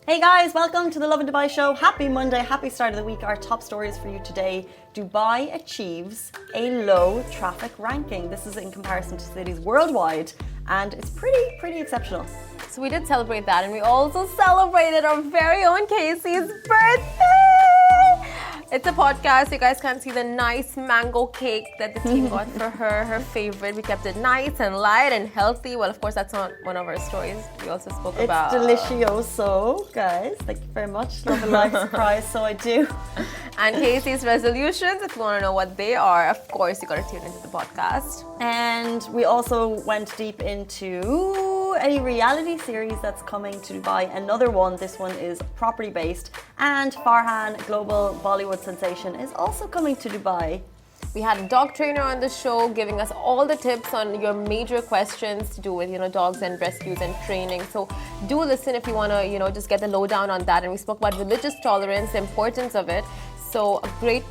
Hey guys, welcome to the Lovin Dubai show. Happy Monday, happy start of the week. Our top stories for you today. Dubai achieves a low traffic ranking. This is in comparison to cities worldwide, and it's pretty exceptional. So we did celebrate that, and we also celebrated our very own Casey's birthday. It's a podcast. You guys can't see the nice mango cake that the team got for her, her favorite. We kept it nice and light and healthy. Well, of course, that's not one of our stories. We also spoke about... It's delicioso, guys. Thank you very much. Love a life surprise, so I do. And Casey's resolutions, if you want to know what they are, of course, you got to tune into the podcast. And we also went deep into a reality series that's coming to Dubai. Another one, this one is property based. And Farhan, global Bollywood sensation, is also coming to Dubai. We had a dog trainer on the show giving us all the tips on your major questions to do with, dogs and rescues and training. So do listen if you want to, just get the lowdown on that. And we spoke about religious tolerance, the importance of it. So a great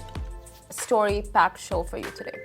story-packed show for you today.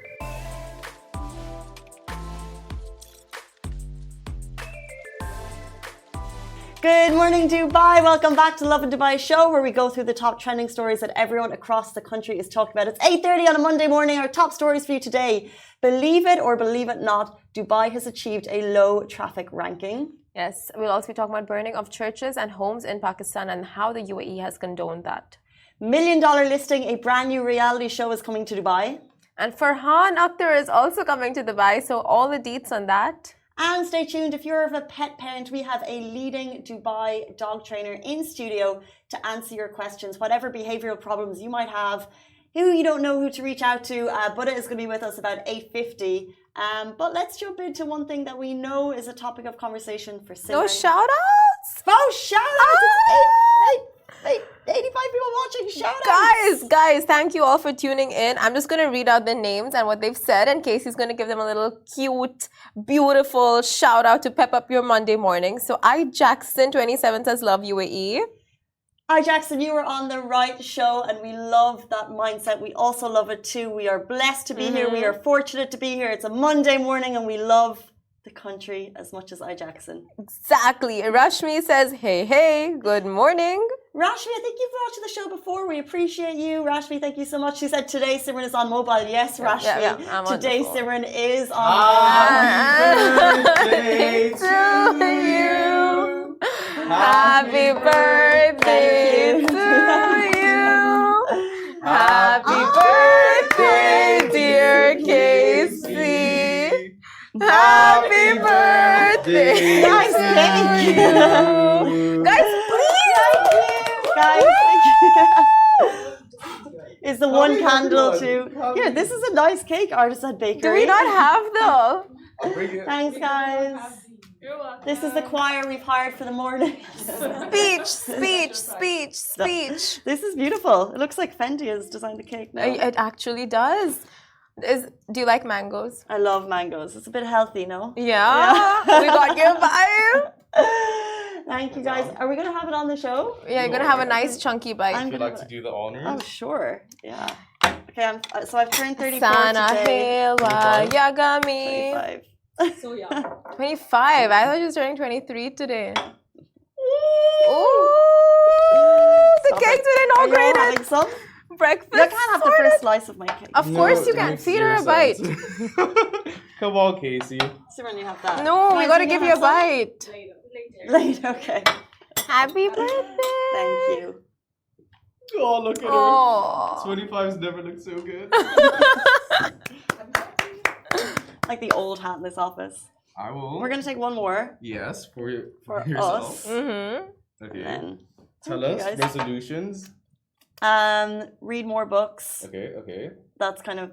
Good morning, Dubai. Welcome back to Lovin Dubai show, where we go through the top trending stories that everyone across the country is talking about. It's 8:30 on a Monday morning. Our top stories for you today. Believe it or believe it not, Dubai has achieved a low traffic ranking. Yes, we'll also be talking about burning of churches and homes in Pakistan and how the UAE has condoned that. $1 million listing, a brand new reality show is coming to Dubai. And Farhan Akhtar is also coming to Dubai, so all the deets on that. And stay tuned, if you're a pet parent, we have a leading Dubai dog trainer in studio to answer your questions, whatever behavioral problems you might have, who you don't know who to reach out to. Buddha is going to be with us about 8:50. But let's jump into one thing that we know is a topic of conversation for Simran. No shout-outs? Oh, shout-outs! It's 85 people watching, shout-outs! Guys, thank you all for tuning in. I'm just going to read out the names and what they've said, and Casey's going to give them a little cute, beautiful shout-out to pep up your Monday morning. So Jackson27 says, love UAE. Hi, Jackson, you were on the right show, and we love that mindset. We also love it too. We are blessed to be here. We are fortunate to be here. It's a Monday morning, and we love the country as much as Jackson. Exactly. Rashmi says, hey, good morning. Rashmi, I think you've watched the show before. We appreciate you. Rashmi, thank you so much. She said today Simran is on mobile. Yes, Rashmi. Yeah, today Simran is on mobile. Happy birthday to you. Happy birthday to you. Happy birthday, dear Casey. Happy birthday. Guys, thank you. Guys, please. Guys, thank you. Is the one candle too? Here, this is a nice cake, Artisan Bakery. Do we not have the... Thanks, guys. This is the choir we've hired for the morning. Speech. This is beautiful. It looks like Fendi has designed the cake now. It actually does. Do you like mangoes? I love mangoes. It's a bit healthy, no? Yeah. We got your vibe. Thank you, guys. Are we going to have it on the show? Yeah, you're going to have a nice chunky bite. Would you like to do the honors? Oh, sure. Yeah. Okay, so I've turned 34 Sana today. Hewa Yagami. 25. So young. 25. I thought you were turning 23 today. Ooh. The cake's been inaugurated. Are you having some? Breakfast. You can't have the first slice of my cake. Of course you can. Feed her a bite. Come on, Casey. Simran, you have that. No, we got to give you a bite. Later, okay. Happy birthday. Thank you. Oh, look at Oh. her. 25's never looked so good. Like the old hat in this office. I will. We're going to take one more. Yes, for For yourself. us. Mm-hmm. Okay. And Tell thank us you, guys. resolutions. Read more books. Okay. That's kind of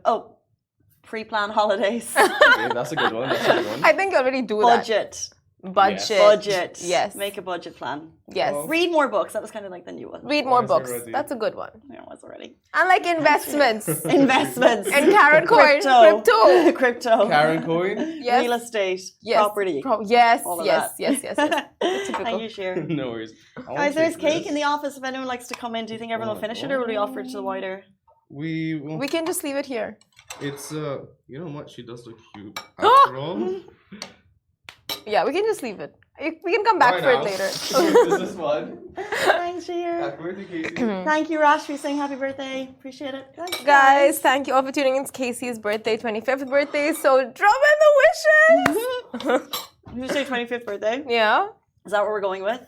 pre-plan holidays. Okay, that's a good one. I think you already do that. Budget. Yes. Make a budget plan. Yes. Read more books. That was kind of like the new one. Read more Yes, books. already. That's a good one. Yeah, it was already. And like investments. Investments. And Karen coin. Crypto. Crypto. Karen coin? Yes. Real estate. Yes. Property. Yes. All of Yes. that. Typical. Thank you, Sheer. No worries. Guys, there's cake in the office if anyone likes to come in. Do you think everyone will finish it or will we offer it to the wider? We can just leave it here. It's you know what? She does look cute. After all. Yeah, we can just leave it. We can come back Why for it now? later. This is fun. Thanks, Shahir. Happy birthday, Casey. Thank you, Rash, for saying happy birthday. Appreciate it. Thanks, Guys, thank you all for tuning in. It's Casey's birthday, 25th birthday. So drop in the wishes. Did you say 25th birthday? Yeah. Is that what we're going with?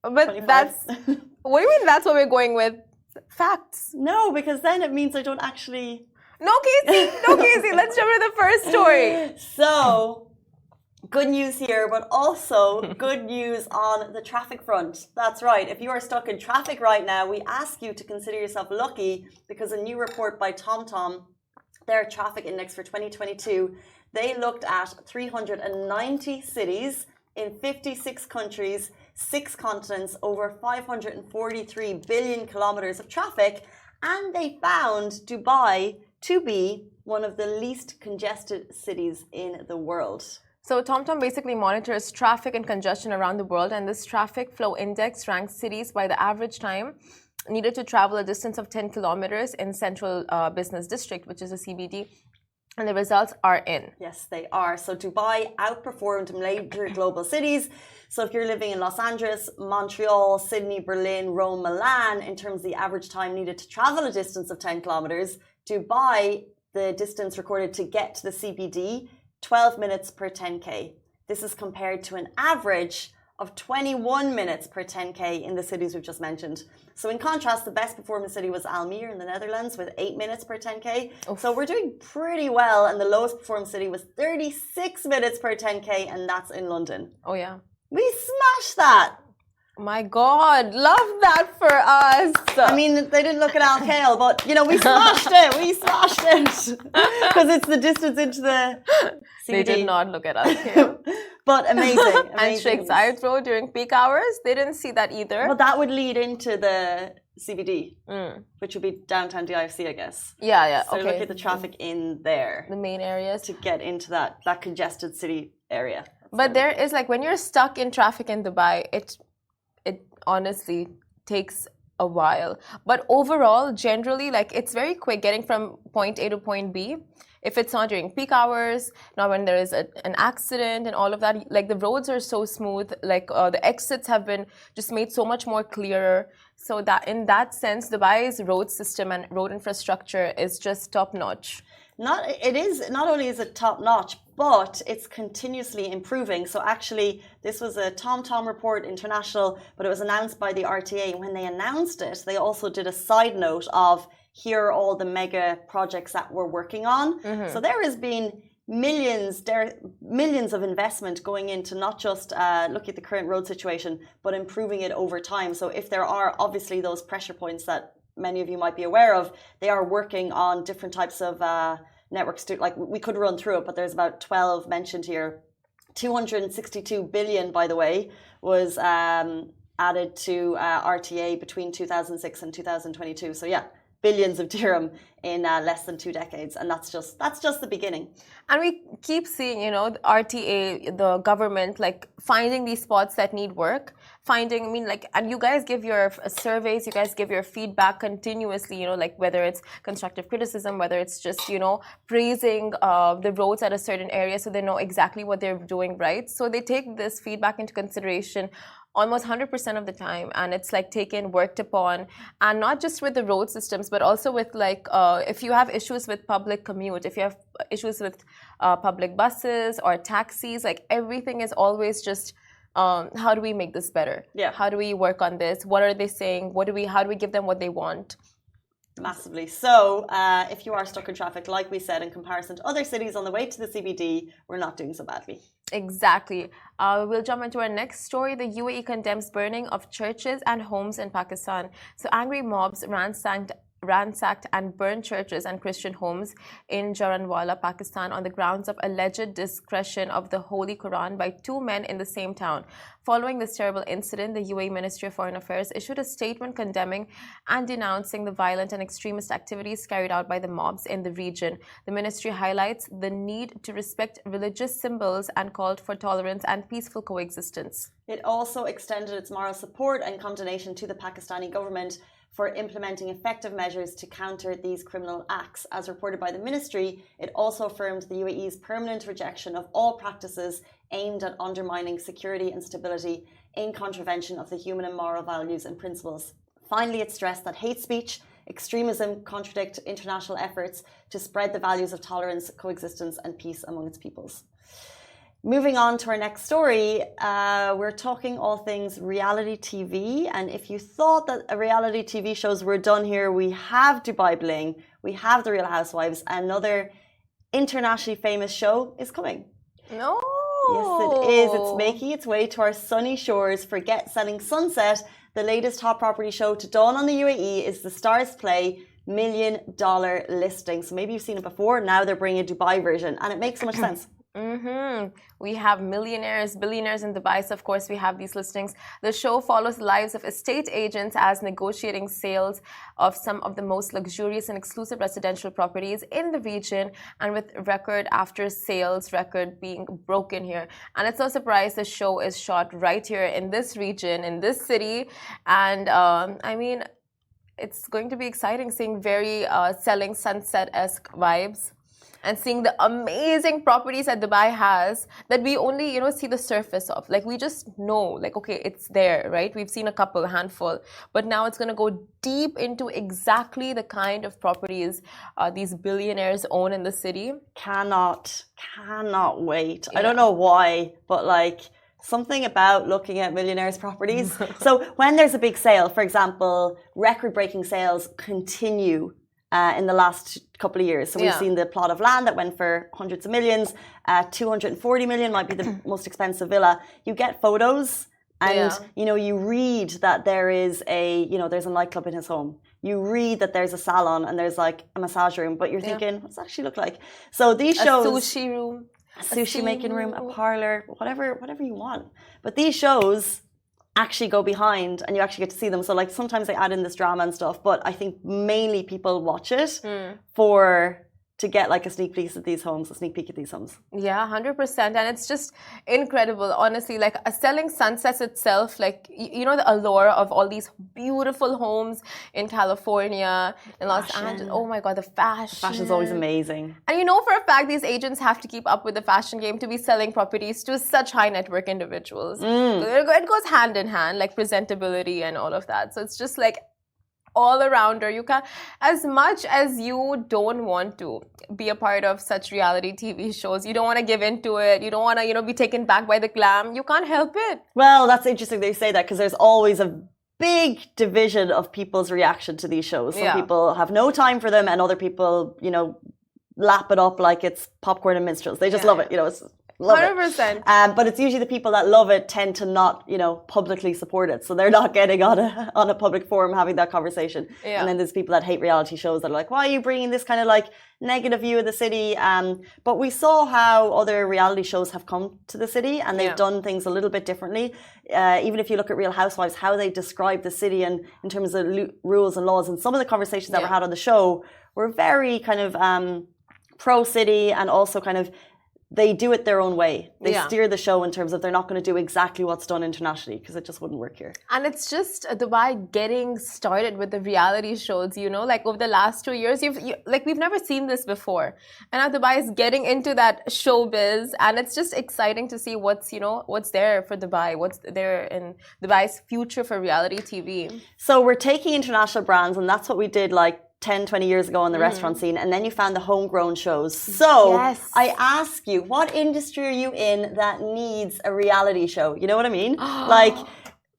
But 25? that's, what do you mean that's what we're going with? Facts. No, because then it means I don't actually... No, Casey, let's jump into the first story. So, good news here, but also good news on the traffic front. That's right. If you are stuck in traffic right now, we ask you to consider yourself lucky because a new report by TomTom, their traffic index for 2022, they looked at 390 cities in 56 countries, 6 continents, over 543 billion kilometers of traffic, and they found Dubai to be one of the least congested cities in the world. So TomTom basically monitors traffic and congestion around the world, and this traffic flow index ranks cities by the average time needed to travel a distance of 10 kilometers in Central Business District, which is a CBD. And the results are in. Yes, they are. So Dubai outperformed major global cities. So if you're living in Los Angeles, Montreal, Sydney, Berlin, Rome, Milan, in terms of the average time needed to travel a distance of 10 kilometers, Dubai, the distance recorded to get to the CBD, 12 minutes per 10K. This is compared to an average of 21 minutes per 10K in the cities we've just mentioned. So in contrast, the best performing city was Almere in the Netherlands with 8 minutes per 10K. Oof. So we're doing pretty well. And the lowest performing city was 36 minutes per 10K, and that's in London. Oh, yeah. We smashed that. My God, love that for us. I mean, they didn't look at Al Kale, but, you know, we smashed it. We smashed it. Because it's the distance into the CBD. They did not look at us. But amazing. And Sheikh Zayed Road during peak hours, they didn't see that either. Well, that would lead into the CBD, which would be downtown DIFC, I guess. Yeah, So okay. look at the traffic in there The main areas. to get into that congested city area. But there is like when you're stuck in traffic in Dubai, it honestly takes a while. But overall, generally, like it's very quick getting from point A to point B. If it's not during peak hours, not when there is an accident and all of that, like the roads are so smooth, like the exits have been just made so much more clearer. So that in that sense, Dubai's road system and road infrastructure is just top notch. Not only is it top notch, but it's continuously improving. So actually, this was a TomTom report international, but it was announced by the RTA. When they announced it, they also did a side note of here are all the mega projects that we're working on. So there has been millions of investment going into not just look at the current road situation, but improving it over time. So if there are obviously those pressure points that many of you might be aware of, they are working on different types of networks. Like we could run through it, but there's about 12 mentioned here. 262 billion, by the way, was added to RTA between 2006 and 2022. So yeah, billions of dirham in less than 2 decades, and that's just the beginning. And we keep seeing, you know, the RTA, the government, like finding these spots that need work, and you guys give your surveys, you guys give your feedback continuously, you know, like whether it's constructive criticism, whether it's just, you know, praising the roads at a certain area so they know exactly what they're doing right. So they take this feedback into consideration almost 100% of the time, and it's like taken, worked upon, and not just with the road systems, but also with like if you have issues with public commute, if you have issues with public buses or taxis, like everything is always just how do we make this better? Yeah. How do we work on this? What are they saying? How do we give them what they want? Massively. So if you are stuck in traffic, like we said, in comparison to other cities on the way to the CBD, we're not doing so badly. Exactly. We'll jump into our next story. The UAE condemns burning of churches and homes in Pakistan. So angry mobs ransacked and burned churches and Christian homes in Jaranwala, Pakistan on the grounds of alleged discretion of the Holy Quran by 2 men in the same town. Following this terrible incident, the UAE Ministry of Foreign Affairs issued a statement condemning and denouncing the violent and extremist activities carried out by the mobs in the region. The ministry highlights the need to respect religious symbols and called for tolerance and peaceful coexistence. It also extended its moral support and condemnation to the Pakistani government for implementing effective measures to counter these criminal acts. As reported by the ministry, it also affirmed the UAE's permanent rejection of all practices aimed at undermining security and stability in contravention of the human and moral values and principles. Finally, it stressed that hate speech, extremism contradict international efforts to spread the values of tolerance, coexistence, and peace among its peoples. Moving on to our next story, we're talking all things reality TV. And if you thought that reality TV shows were done here, we have Dubai Bling, we have The Real Housewives, another internationally famous show is coming. No. Yes, it is. It's making its way to our sunny shores. Forget Selling Sunset. The latest top property show to dawn on the UAE is the Stars Play $1 million listing. So maybe you've seen it before. Now they're bringing a Dubai version, and it makes so much sense. We have millionaires, billionaires in Dubai, so of course we have these listings. The show follows the lives of estate agents as negotiating sales of some of the most luxurious and exclusive residential properties in the region, and with record after sales record being broken here. And it's no surprise the show is shot right here in this region, in this city, and I mean, it's going to be exciting seeing very Selling Sunset-esque vibes. And seeing the amazing properties that Dubai has that we only, see the surface of. Like, we just know, like, okay, it's there, right? We've seen a handful. But now it's going to go deep into exactly the kind of properties these billionaires own in the city. Cannot wait. Yeah. I don't know why, but like, something about looking at millionaires' properties. So when there's a big sale, for example, record-breaking sales continue in the last couple of years. So we've seen the plot of land that went for hundreds of millions. 240 million might be the most expensive villa. You get photos and, you read that there is there's a nightclub in his home. You read that there's a salon and there's like a massage room, but you're thinking, what's it actually look like? So these shows... A sushi room. A sushi making room, a parlor, whatever you want. But these shows actually go behind and you actually get to see them. So like sometimes they add in this drama and stuff, but I think mainly people watch it to get like a sneak peek at these homes. Yeah, 100%. And it's just incredible, honestly. Like Selling Sunsets itself, like, the allure of all these beautiful homes in California, in Los Angeles. Oh my God, the fashion. Fashion's always amazing. And for a fact, these agents have to keep up with the fashion game to be selling properties to such high net worth individuals. It goes hand in hand, like presentability and all of that. So it's just like, all around her. You can, as much as you don't want to be a part of such reality TV shows, you don't want to give into it, you don't want to, be taken back by the glam, you can't help it. Well, that's interesting they say that because there's always a big division of people's reaction to these shows. Some people have no time for them and other people, lap it up like it's popcorn and minstrels. They just love it, it's love 100%. It. But it's usually the people that love it tend to not, publicly support it. So they're not getting on a public forum having that conversation. Yeah. And then there's people that hate reality shows that are like, why are you bringing this kind of like negative view of the city? But we saw how other reality shows have come to the city and they've done things a little bit differently. Even if you look at Real Housewives, how they describe the city and in terms of rules and laws, and some of the conversations that were had on the show were very kind of pro-city, and also kind of they do it their own way. They steer the show in terms of they're not going to do exactly what's done internationally because it just wouldn't work here. And it's just Dubai getting started with the reality shows, like over the last 2 years, we've never seen this before. And now Dubai is getting into that showbiz, and it's just exciting to see what's there for Dubai, what's there in Dubai's future for reality TV. So we're taking international brands, and that's what we did like 10, 20 years ago on the restaurant scene, and then you found the homegrown shows. So I ask you, what industry are you in that needs a reality show? You know what I mean? Like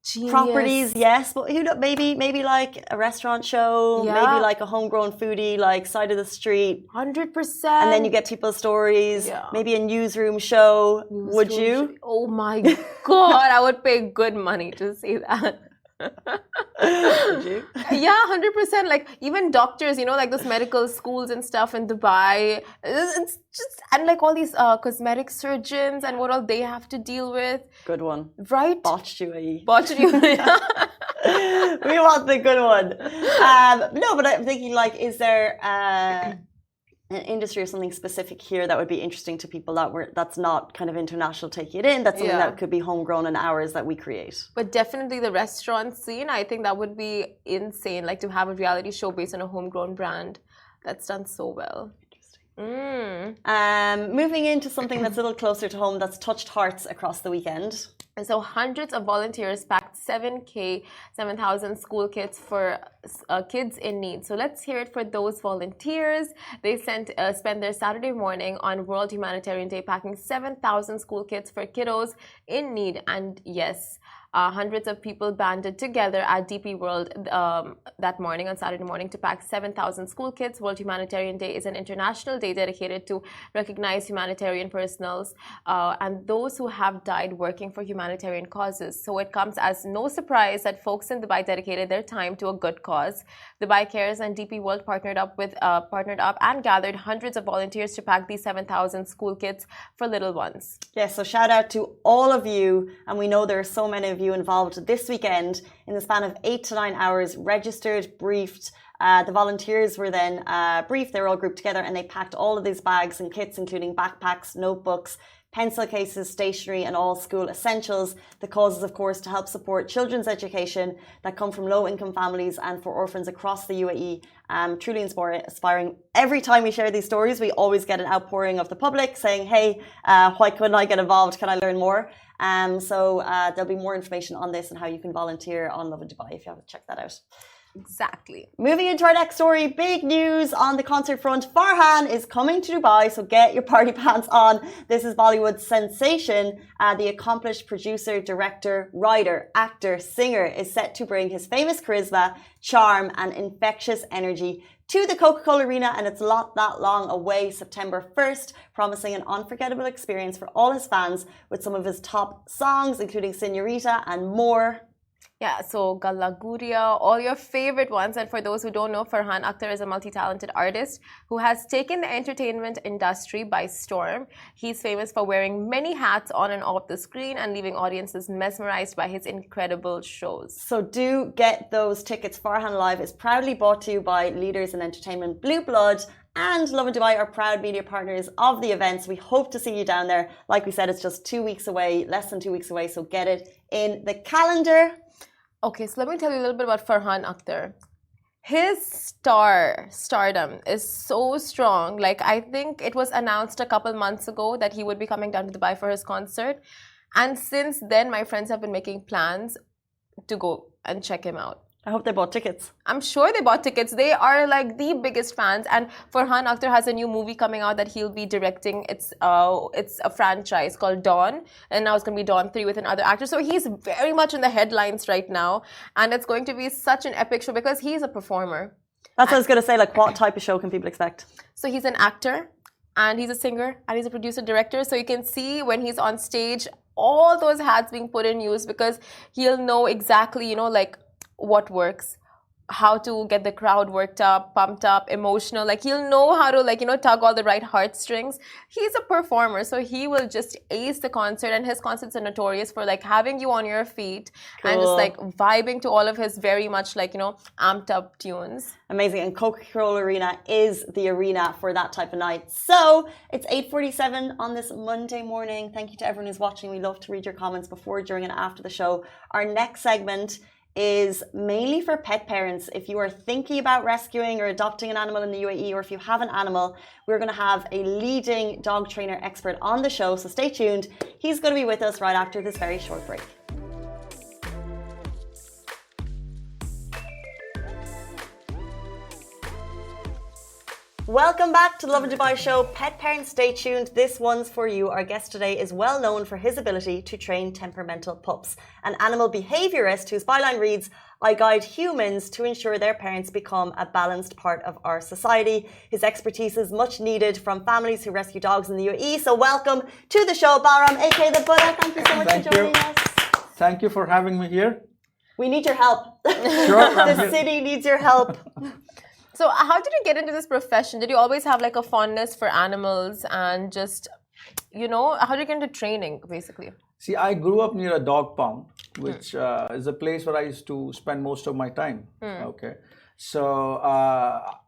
Genius. Properties, yes, but maybe like a restaurant show, maybe like a homegrown foodie, like side of the street. 100%. And then you get people's stories, maybe a newsroom show. Would you? Oh my God, I would pay good money to see that. Would you? Yeah, 100%. Like even doctors, like those medical schools and stuff in Dubai. It's just, and like all these cosmetic surgeons and what all they have to deal with. Good one. Right? Botched UAE. Botched UAE. We want the good one. No, but I'm thinking like, is there an industry or something specific here that would be interesting to people that's not kind of international taking it in, that's something that could be homegrown in hours that we create? But definitely the restaurant scene, I think that would be insane, like to have a reality show based on a homegrown brand that's done so well. Interesting. Moving into something that's a little closer to home that's touched hearts across the weekend. And so hundreds of volunteers packed 7,000 school kits for kids in need. So let's hear it for those volunteers. They spent their Saturday morning on World Humanitarian Day packing 7,000 school kits for kiddos in need. And yes, hundreds of people banded together at DP World that morning, on Saturday morning, to pack 7,000 school kits. World Humanitarian Day is an international day dedicated to recognize humanitarian personnels and those who have died working for humanitarian causes. So it comes as no surprise that folks in Dubai dedicated their time to a good cause. Dubai Cares and DP World partnered up and gathered hundreds of volunteers to pack these 7,000 school kits for little ones. Yes, so shout out to all of you, and we know there are so many of you involved this weekend. In the span of 8 to 9 hours, registered, briefed. The volunteers were then briefed. They were all grouped together and they packed all of these bags and kits, including backpacks, notebooks, pencil cases, stationery, and all school essentials. The cause is, of course, to help support children's education that come from low-income families and for orphans across the UAE. Truly inspiring. Every time we share these stories, we always get an outpouring of the public saying, hey, why couldn't I get involved? Can I learn more? So there'll be more information on this and how you can volunteer on Lovin Dubai if you haven't checked that out. Exactly. Moving into our next story, big news on the concert front. Farhan is coming to Dubai, so get your party pants on. This is Bollywood's sensation. The accomplished producer, director, writer, actor, singer is set to bring his famous charisma, charm, and infectious energy to the Coca-Cola Arena, and it's not that long away, September 1st, promising an unforgettable experience for all his fans with some of his top songs, including Señorita and more. Yeah, so Galla Guria, all your favorite ones. And for those who don't know, Farhan Akhtar is a multi-talented artist who has taken the entertainment industry by storm. He's famous for wearing many hats on and off the screen and leaving audiences mesmerized by his incredible shows. So do get those tickets. Farhan Live is proudly brought to you by leaders in entertainment Blue Blood and Lovin Dubai are proud media partners of the events. We hope to see you down there. Like we said, it's just 2 weeks away, less than 2 weeks away. So get it in the calendar. Okay, so let me tell you a little bit about Farhan Akhtar. His stardom is so strong. Like, I think it was announced a couple months ago that he would be coming down to Dubai for his concert. And since then, my friends have been making plans to go and check him out. I hope they bought tickets. I'm sure they bought tickets. They are like the biggest fans. And Farhan Akhtar has a new movie coming out that he'll be directing. It's a franchise called Dawn. And now it's going to be Dawn 3 with another actor. So he's very much in the headlines right now. And it's going to be such an epic show because he's a performer. That's what I was going to say. Like, what type of show can people expect? So he's an actor and he's a singer and he's a producer director. So you can see when he's on stage, all those hats being put in use because he'll know exactly, you know, like, what works, how to get the crowd worked up, pumped up, emotional. Like, he'll know how to, like, you know, tug all the right heartstrings. He's a performer, so he will just ace the concert. And his concerts are notorious for, like, having you on your feet and just, like, vibing to all of his very much, like, you know, amped up tunes. Amazing. And Coca-Cola Arena is the arena for that type of night. So it's 8:47 on this Monday morning. Thank you to everyone who's watching. We love to read your comments before, during, and after the show. Our next segment is mainly for pet parents. If you are thinking about rescuing or adopting an animal in the UAE, or if you have an animal, we're going to have a leading dog trainer expert on the show. So stay tuned. He's going to be with us right after this very short break. Welcome back to the Lovin Dubai show. Pet parents, stay tuned. This one's for you. Our guest today is well known for his ability to train temperamental pups. An animal behaviorist whose byline reads, I guide humans to ensure their parents become a balanced part of our society. His expertise is much needed from families who rescue dogs in the UAE. So welcome to the show, Balram, aka the Buddha. Thank you so much for joining us. Thank you for having me here. We need your help. Sure. The city needs your help. So how did you get into this profession? Did you always have like a fondness for animals and just, you know, how did you get into training basically? See, I grew up near a dog pound, which is a place where I used to spend most of my time. Okay. So,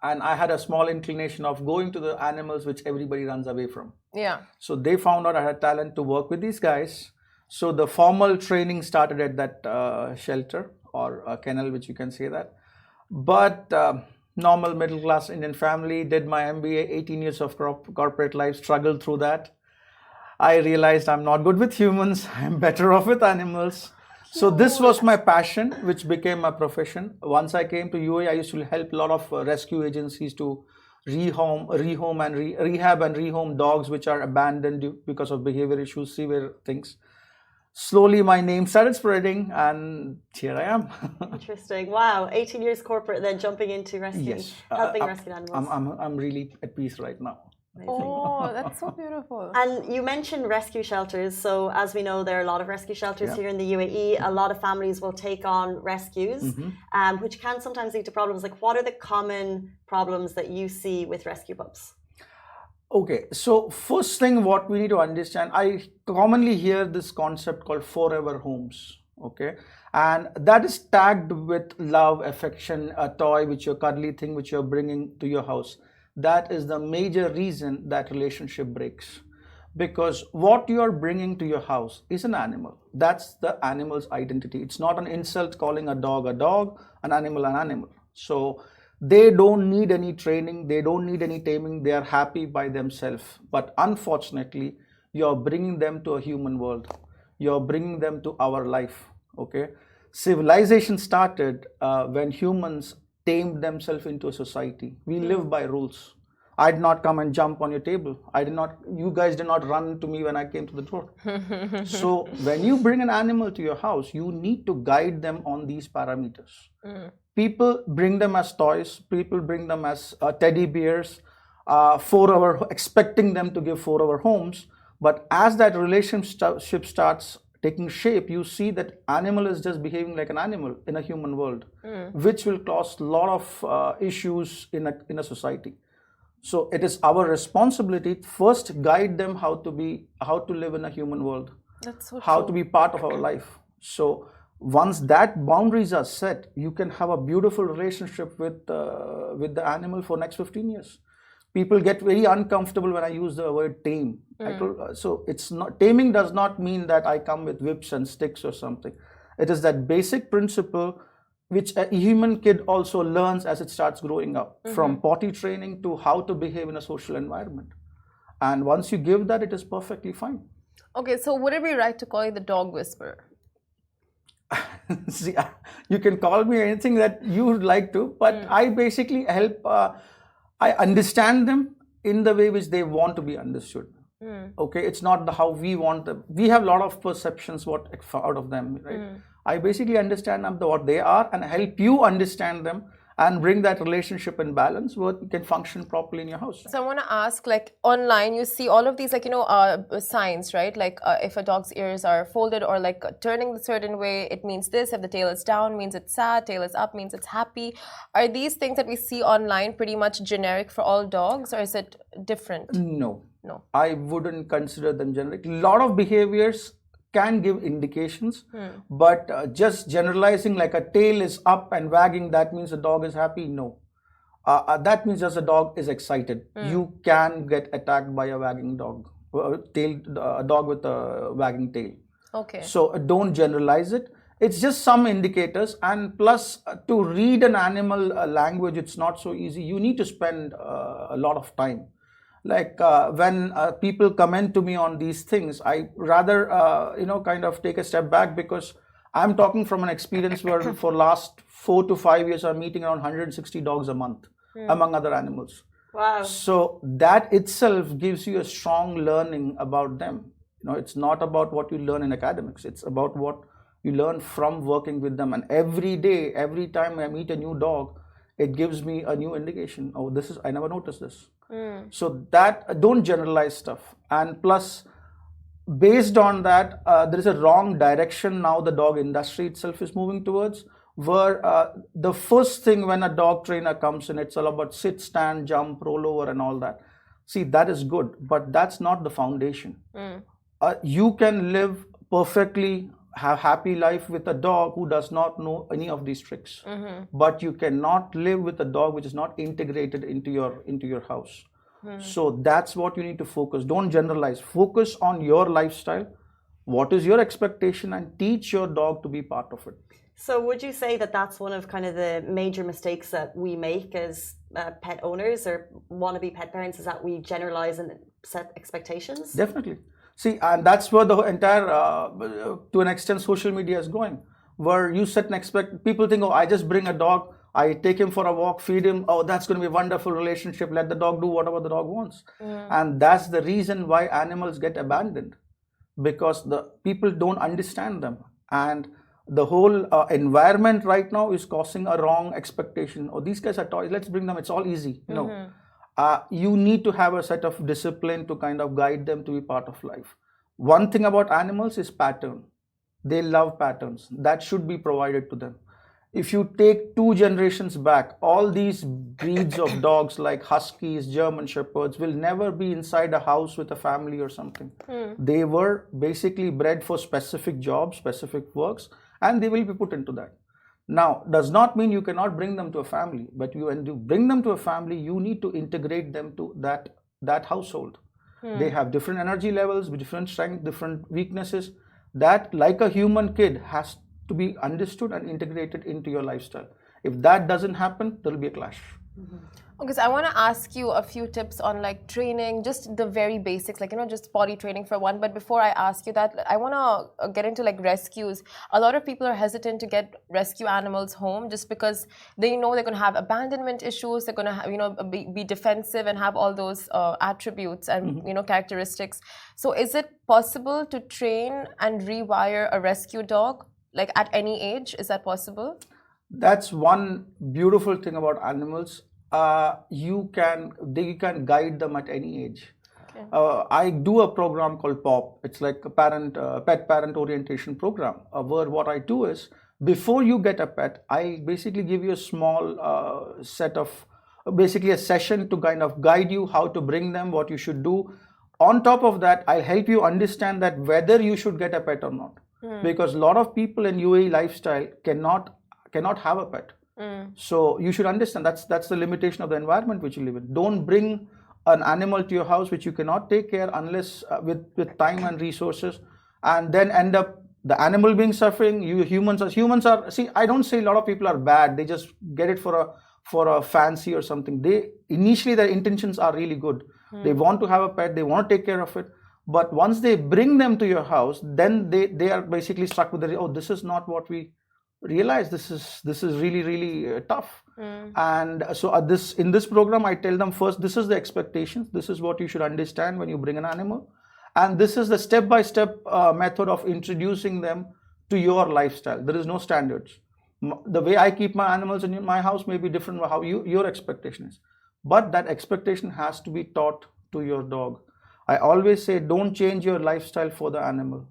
and I had a small inclination of going to the animals which everybody runs away from. Yeah. So they found out I had talent to work with these guys. So the formal training started at that shelter or a kennel, which you can say that. But normal middle class Indian family, did my MBA, 18 years of corporate life, struggled through that. I realized I'm not good with humans, I'm better off with animals. So this was my passion, which became my profession. Once I came to UAE, I used to help a lot of rescue agencies to rehab and rehome dogs which are abandoned because of behavior issues, severe things. Slowly my name started spreading and here I am. Interesting. Wow. 18 years corporate, then jumping into rescue, Yes. helping rescue animals. I'm really at peace right now. Oh, that's so beautiful. And you mentioned rescue shelters. So, as we know, there are a lot of rescue shelters here in the UAE. A lot of families will take on rescues, which can sometimes lead to problems. Like, what are the common problems that you see with rescue pups? Okay, so first thing what we need to understand, I commonly hear this concept called forever homes. Okay, and that is tagged with love, affection, a toy which you're cuddly thing which you're bringing to your house. That is the major reason that relationship breaks, because what you are bringing to your house is an animal. That's the animal's identity. It's not an insult calling a dog, an animal an animal. So they don't need any training, they don't need any taming, they are happy by themselves. But unfortunately, you're bringing them to a human world, you're bringing them to our life. Okay, civilization started when humans tamed themselves into a society. We live by rules. I did not come and jump on your table. You guys did not run to me when I came to the door. So when you bring an animal to your house, you need to guide them on these parameters. People bring them as toys, people bring them as teddy bears, expecting them to give forever homes. But as that relationship starts taking shape, you see that animal is just behaving like an animal in a human world, which will cause a lot of issues in a society. So it is our responsibility to first guide them how to live in a human world, That's so how true. to be part of our life. So once that boundaries are set, you can have a beautiful relationship with the animal for next 15 years. People get very uncomfortable when I use the word tame. So it's not, taming does not mean that I come with whips and sticks or something. It is that basic principle which a human kid also learns as it starts growing up, from potty training to how to behave in a social environment. And once you give that, it is perfectly fine. Okay, so would it be right to call you the dog whisperer? See, you can call me anything that you would like to, but I basically help. I understand them in the way which they want to be understood. Okay, it's not how we want them. We have a lot of perceptions out of them, right? I basically understand them what they are and help you understand them and bring that relationship in balance where you can function properly in your house. So I want to ask, like online, you see all of these, like, signs, right? Like if a dog's ears are folded or like turning a certain way, it means this. If the tail is down, means it's sad. Tail is up, means it's happy. Are these things that we see online pretty much generic for all dogs, or is it different? No. No. I wouldn't consider them generic. A lot of behaviors can give indications, but just generalizing like a tail is up and wagging, that means the dog is happy. No, that means just the dog is excited. You can get attacked by a wagging dog, a dog with a wagging tail. Okay. So don't generalize it. It's just some indicators, and plus to read an animal language, it's not so easy. You need to spend a lot of time. Like when people comment to me on these things, I rather kind of take a step back, because I'm talking from an experience where for last 4 to 5 years I'm meeting around 160 dogs a month, among other animals. Wow. So that itself gives you a strong learning about them. It's not about what you learn in academics, it's about what you learn from working with them. And every day, every time I meet a new dog, it gives me a new indication. Oh, I never noticed this. So that, don't generalize stuff. And plus, based on that, there is a wrong direction now the dog industry itself is moving towards, where the first thing when a dog trainer comes in, it's all about sit, stand, jump, roll over and all that. See, that is good, but that's not the foundation. You can live perfectly, have happy life with a dog who does not know any of these tricks, but you cannot live with a dog which is not integrated into your house. So that's what you need to focus. Don't generalize. Focus on your lifestyle, what is your expectation, and teach your dog to be part of it. So would you say that that's one of kind of the major mistakes that we make as pet owners or wannabe pet parents, is that we generalize and set expectations? Definitely. See, and that's where the entire, to an extent, social media is going, where you set an people think, oh, I just bring a dog, I take him for a walk, feed him, oh, that's going to be a wonderful relationship, let the dog do whatever the dog wants. And that's the reason why animals get abandoned, because the people don't understand them. And the whole environment right now is causing a wrong expectation. Oh, these guys are toys, let's bring them, it's all easy. No. You need to have a set of discipline to kind of guide them to be part of life. One thing about animals is pattern. They love patterns. That should be provided to them. If you take 2 generations back, all these breeds of dogs like Huskies, German Shepherds will never be inside a house with a family or something. They were basically bred for specific jobs, specific works, and they will be put into that. Now, does not mean you cannot bring them to a family, but when you bring them to a family, you need to integrate them to that household. They have different energy levels, different strength, different weaknesses. That, like a human kid, has to be understood and integrated into your lifestyle. If that doesn't happen, there will be a clash. Okay, so I want to ask you a few tips on like training, just the very basics, like, just potty training for one. But before I ask you that, I want to get into like rescues. A lot of people are hesitant to get rescue animals home just because they know they're going to have abandonment issues. They're going to have, be defensive and have all those attributes and, characteristics. So is it possible to train and rewire a rescue dog, like at any age? Is that possible? That's one beautiful thing about animals. You can guide them at any age. Okay. I do a program called POP. It's like a pet parent orientation program, where what I do is, before you get a pet, I basically give you a small set of, basically a session to kind of guide you how to bring them, what you should do. On top of that, I'll help you understand that whether you should get a pet or not. Because a lot of people in UAE lifestyle cannot have a pet. So you should understand that's the limitation of the environment which you live in. Don't bring an animal to your house which you cannot take care unless with time and resources, and then end up the animal being suffering. Humans are. See, I don't say a lot of people are bad. They just get it for a fancy or something. Initially their intentions are really good. They want to have a pet. They want to take care of it. But once they bring them to your house, then they are basically stuck with this is not what we realize. This is really, really tough. And so in this program, I tell them first, this is the expectations. This is what you should understand when you bring an animal. And this is the step-by-step method of introducing them to your lifestyle. There is no standards. The way I keep my animals in my house may be different from how your expectation is. But that expectation has to be taught to your dog. I always say, don't change your lifestyle for the animal.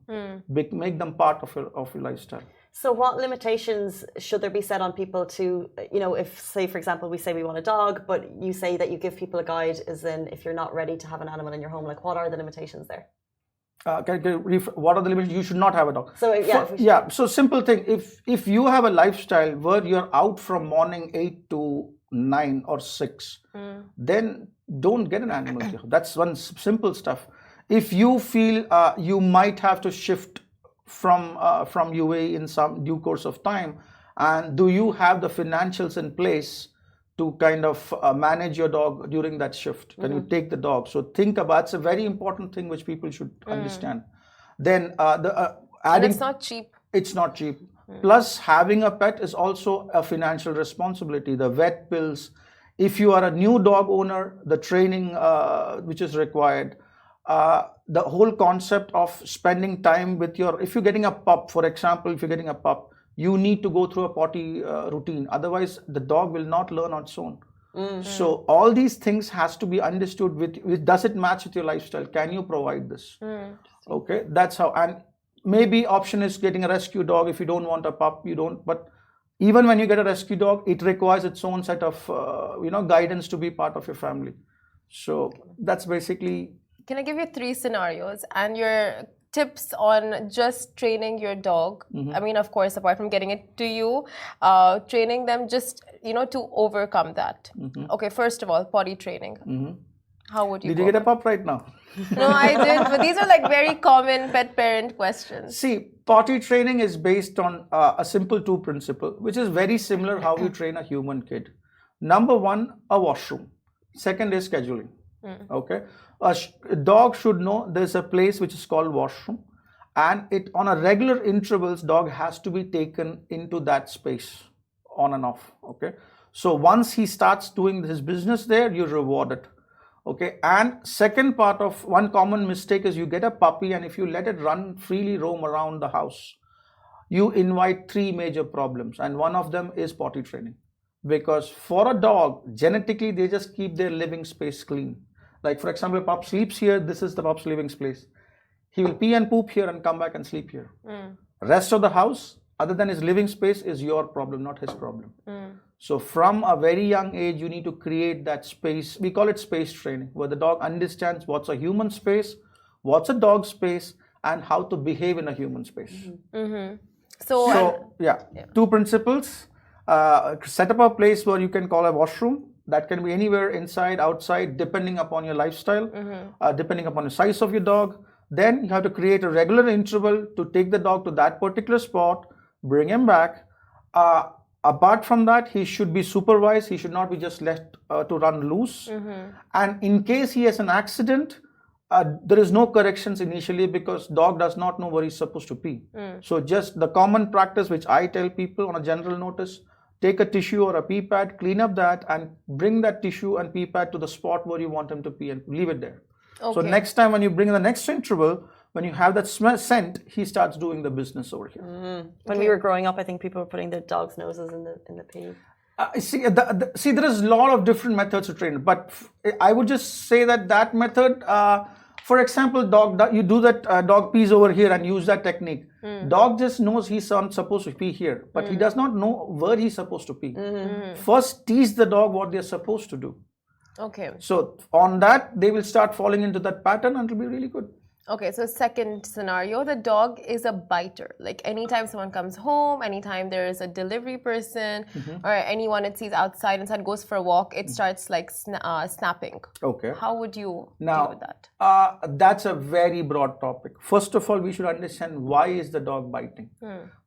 Make them part of your lifestyle. So what limitations should there be set on people to, if, say, for example, we say we want a dog, but you say that you give people a guide, as in if you're not ready to have an animal in your home, like what are the limitations there? What are the limitations? You should not have a dog. So So simple thing. If you have a lifestyle where you're out from morning 8 to 9 or 6, then don't get an animal. That's one simple stuff. If you feel you might have to shift from UAE in some due course of time, and do you have the financials in place to kind of manage your dog during that shift? Can you take the dog? So think about, it's a very important thing which people should understand. Then and it's not cheap. It's not cheap. Plus, having a pet is also a financial responsibility. The vet bills. If you are a new dog owner, the training which is required, the whole concept of spending time with if you're getting a pup, for example, you need to go through a potty routine. Otherwise, the dog will not learn on its own. So all these things has to be understood with does it match with your lifestyle? Can you provide this? Okay, that's how. And maybe option is getting a rescue dog. If you don't want a pup, you don't. But even when you get a rescue dog, it requires its own set of guidance to be part of your family. So that's basically. Can I give you 3 scenarios and your tips on just training your dog? I mean, of course, apart from getting it to you, training them just, to overcome that. Okay, first of all, potty training. How would you Did go you get a about pup right now? it? No, I did. But these are like very common pet parent questions. See, potty training is based on a simple two principle, which is very similar how you train a human kid. Number one, a washroom. Second is scheduling. Okay, a dog should know there's a place which is called washroom, and it on a regular intervals, dog has to be taken into that space, on and off. Okay, so once he starts doing his business there, you reward it. Okay, and second part of one common mistake is you get a puppy, and if you let it run freely roam around the house, you invite three major problems, and one of them is potty training. Because for a dog, genetically, they just keep their living space clean. Like, for example, a pup sleeps here, this is the pup's living space. He will pee and poop here and come back and sleep here. Rest of the house, other than his living space, is your problem, not his problem. So from a very young age, you need to create that space. We call it space training, where the dog understands what's a human space, what's a dog space, and how to behave in a human space. So, Two principles. Set up a place where you can call a washroom. That can be anywhere, inside, outside, depending upon your lifestyle, depending upon the size of your dog. Then you have to create a regular interval to take the dog to that particular spot, bring him back. Apart from that, he should be supervised. He should not be just left to run loose. And in case he has an accident, there is no corrections initially, because dog does not know where he's supposed to pee. So just the common practice which I tell people on a general notice, take a tissue or a pee pad, clean up that, and bring that tissue and pee pad to the spot where you want him to pee, and leave it there. So next time when you bring in the next interval, when you have that scent, he starts doing the business over here. When we were growing up, I think people were putting their dogs' noses in the pee. See, there is a lot of different methods to train, but I would just say that method, for example, you do that, dog pees over here and use that technique. Dog just knows he's supposed to pee here, but he does not know where he's supposed to pee. First, teach the dog what they're supposed to do. okay. So on that, they will start falling into that pattern, and it'll be really good. Okay, so second scenario, the dog is a biter. Like anytime someone comes home, anytime there is a delivery person or anyone it sees outside and goes for a walk, it starts like snapping. Okay. How would you deal with that? That's a very broad topic. First of all, we should understand why is the dog biting.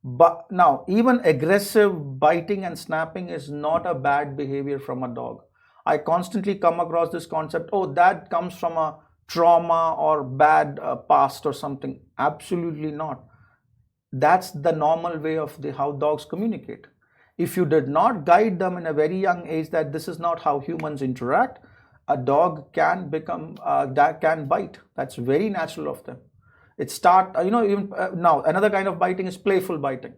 But now, even aggressive biting and snapping is not a bad behavior from a dog. I constantly come across this concept, oh, that comes from a trauma or bad past or something. Absolutely not. That's the normal way of how dogs communicate. If you did not guide them in a very young age that this is not how humans interact, a dog can can bite. That's very natural of them. Even now another kind of biting is playful biting.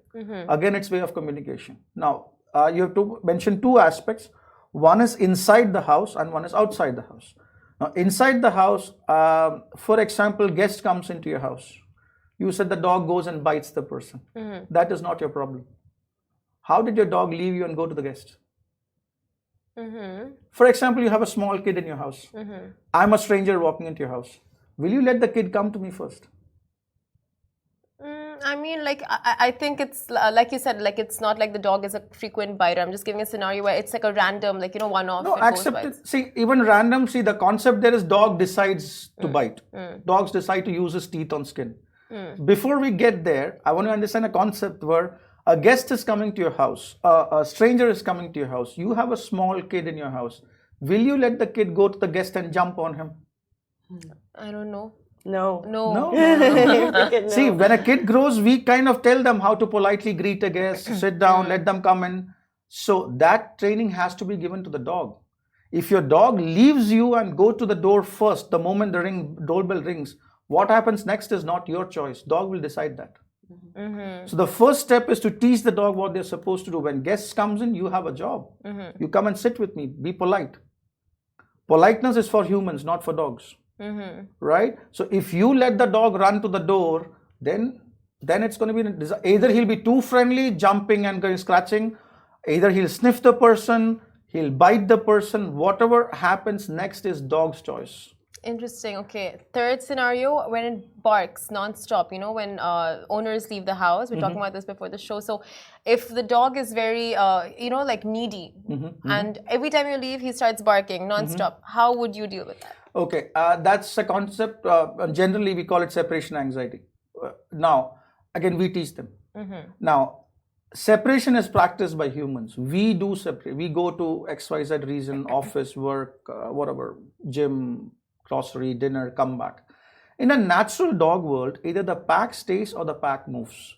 Again, it's way of communication. Now you have to mention two aspects. One is inside the house and one is outside the house. Now, inside the house, for example, guest comes into your house. You said the dog goes and bites the person. That is not your problem. How did your dog leave you and go to the guest? For example, you have a small kid in your house. I'm a stranger walking into your house. Will you let the kid come to me first? I mean, like, I think it's like you said, like it's not like the dog is a frequent biter. I'm just giving a scenario where it's like a random, like, one-off. No, accept. See, even random, the concept there is dog decides to bite. Dogs decide to use his teeth on skin. Before we get there, I want to understand a concept where a guest is coming to your house, a stranger is coming to your house. You have a small kid in your house. Will you let the kid go to the guest and jump on him? I don't know. No. See, when a kid grows, we kind of tell them how to politely greet a guest, sit down, let them come in. So that training has to be given to the dog. If your dog leaves you and go to the door first, the moment the doorbell rings, what happens next is not your choice. Dog will decide that. So the first step is to teach the dog what they're supposed to do. When guests comes in, you have a job. You come and sit with me. Be polite. Politeness is for humans, not for dogs. Right? So if you let the dog run to the door, then it's going to be either he'll be too friendly, jumping and scratching, either he'll sniff the person, he'll bite the person. Whatever happens next is dog's choice. Interesting. Okay. Third scenario, when it barks non-stop, when owners leave the house. We're talking about this before the show. So if the dog is very, like needy, and every time you leave, he starts barking non-stop, how would you deal with that? Okay, that's a concept. Generally, we call it separation anxiety. Now, again, we teach them. Now, separation is practiced by humans. We do separate. We go to XYZ reason, office, work, whatever, gym, grocery, dinner, come back. In a natural dog world, either the pack stays or the pack moves.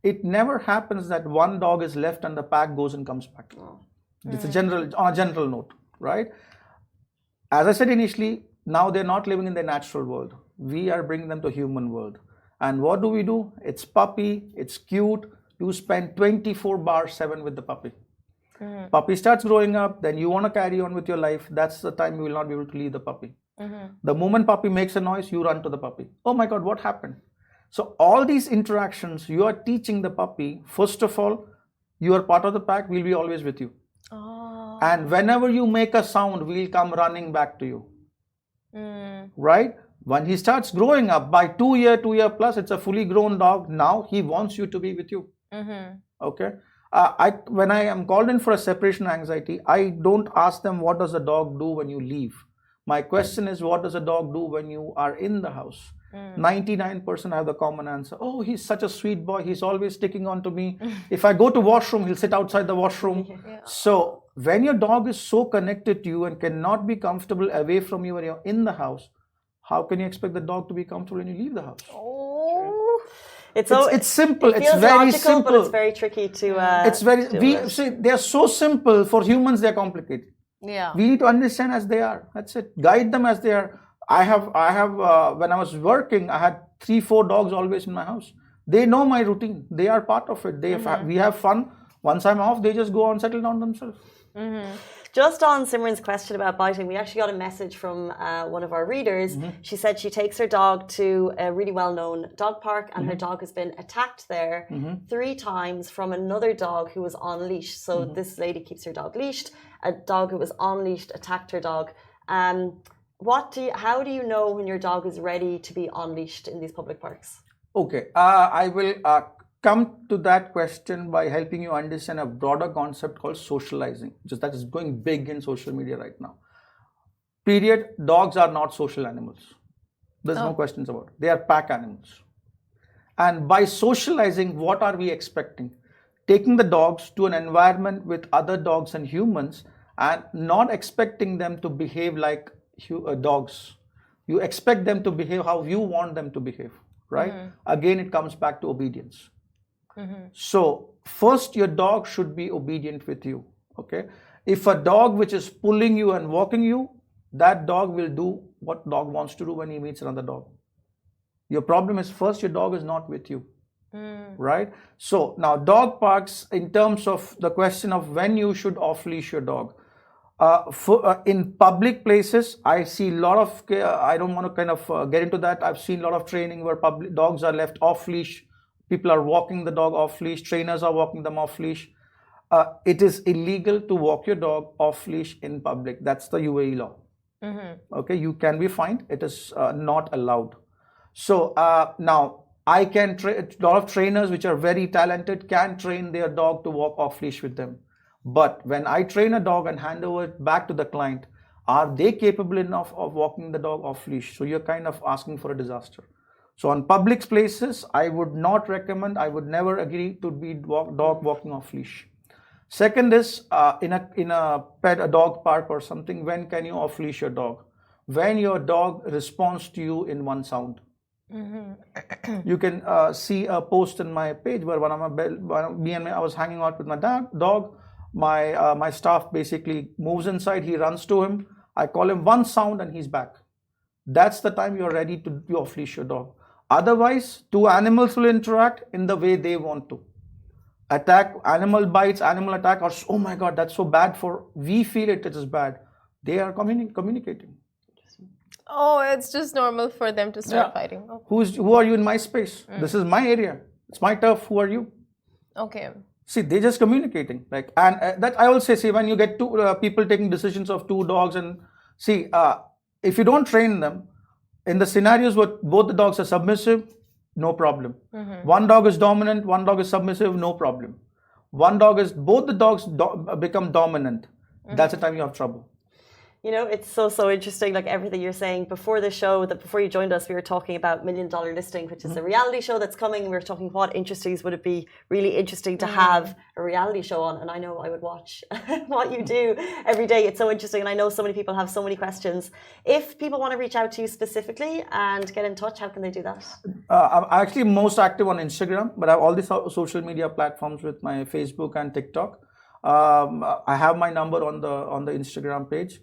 It never happens that one dog is left and the pack goes and comes back. It's on a general note, right? As I said initially, now they're not living in their natural world. We are bringing them to human world. And what do? It's puppy, it's cute. You spend 24/7 with the puppy. Puppy starts growing up, then you want to carry on with your life. That's the time you will not be able to leave the puppy. The moment puppy makes a noise, you run to the puppy. Oh my God, what happened? So all these interactions, you are teaching the puppy, first of all, you are part of the pack, we'll be always with you. And whenever you make a sound, we'll come running back to you. Right? When he starts growing up, by 2 year plus, it's a fully grown dog. Now he wants you to be with you. Okay? When I am called in for a separation anxiety, I don't ask them what does a dog do when you leave. My question is, what does a dog do when you are in the house? 99% have the common answer. Oh, he's such a sweet boy. He's always sticking on to me. If I go to washroom, he'll sit outside the washroom. So when your dog is so connected to you and cannot be comfortable away from you when you're in the house, how can you expect the dog to be comfortable when you leave the house? It's simple. It it's feels very logical, simple. but it's very tricky to. It's very. See, they are so simple. For humans, they're complicated. Yeah. We need to understand as they are. That's it. Guide them as they are. I have. When I was working, I had 3-4 dogs always in my house. They know my routine. They are part of it. We have fun. Once I'm off, they just go and settle down themselves. Just on Simran's question about biting, we actually got a message from one of our readers. She said she takes her dog to a really well-known dog park and her dog has been attacked there 3 times from another dog who was on leash. So this lady keeps her dog leashed. A dog who was on leash attacked her dog. How do you know when your dog is ready to be unleashed in these public parks? Okay, I will come to that question by helping you understand a broader concept called socializing, just that is going big in social media right now. Period. Dogs are not social animals. There's no questions about it. They are pack animals. And by socializing, what are we expecting? Taking the dogs to an environment with other dogs and humans and not expecting them to behave like dogs. You expect them to behave how you want them to behave, right? Again, it comes back to obedience. So first, your dog should be obedient with you. Okay. If a dog which is pulling you and walking you, that dog will do what dog wants to do when he meets another dog. Your problem is first, your dog is not with you. Right? So now dog parks, in terms of the question of when you should off leash your dog. In public places, I see a lot of, I don't want to kind of get into that. I've seen a lot of training where public dogs are left off leash. People are walking the dog off leash. Trainers are walking them off leash. It is illegal to walk your dog off leash in public. That's the UAE law. Okay, you can be fined. It is not allowed. So now I can a lot of trainers which are very talented can train their dog to walk off leash with them. But when I train a dog and hand over it back to the client, are they capable enough of walking the dog off leash? So you're kind of asking for a disaster. So on public places, I would not recommend, I would never agree to be dog walking off leash. Second is in a dog park or something, when can you off leash your dog? When your dog responds to you in one sound. You can see a post in my page where I was hanging out with my dog. My staff basically moves inside, he runs to him. I call him one sound and he's back. That's the time you're ready to off leash your dog. Otherwise, 2 animals will interact in the way they want to. Attack, animal bites, animal attack, or oh my God, that's so bad we feel it is bad. They are communicating. Oh, it's just normal for them to start fighting. Okay. Who are you in my space? This is my area. It's my turf. Who are you? Okay. See, they're just communicating. That I will say, see, when you get 2 people taking decisions of 2 dogs and see, if you don't train them, in the scenarios where both the dogs are submissive, no problem. One dog is dominant, one dog is submissive, no problem. Both the dogs become dominant. That's the time you have trouble. You know, it's so interesting, like everything you're saying. Before the show, before you joined us, we were talking about $1 Million Listing, which is a reality show that's coming. We were talking what industries would it be really interesting to have a reality show on, and I know I would watch what you do every day. It's so interesting, and I know so many people have so many questions. If people want to reach out to you specifically and get in touch, how can they do that? I'm actually most active on Instagram, but I have all these social media platforms with my Facebook and TikTok. I have my number on the Instagram page.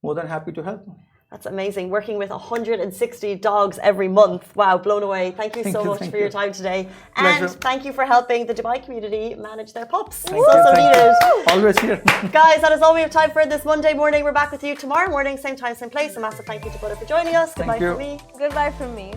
More than happy to help. That's amazing. Working with 160 dogs every month. Wow, blown away. Thank you so much for your time today. Pleasure. And thank you for helping the Dubai community manage their pups. Thank So needed. Always here. Guys, that is all we have time for this Monday morning. We're back with you tomorrow morning, same time, same place. A massive thank you to Buddha for joining us. Goodbye from me. Goodbye from me.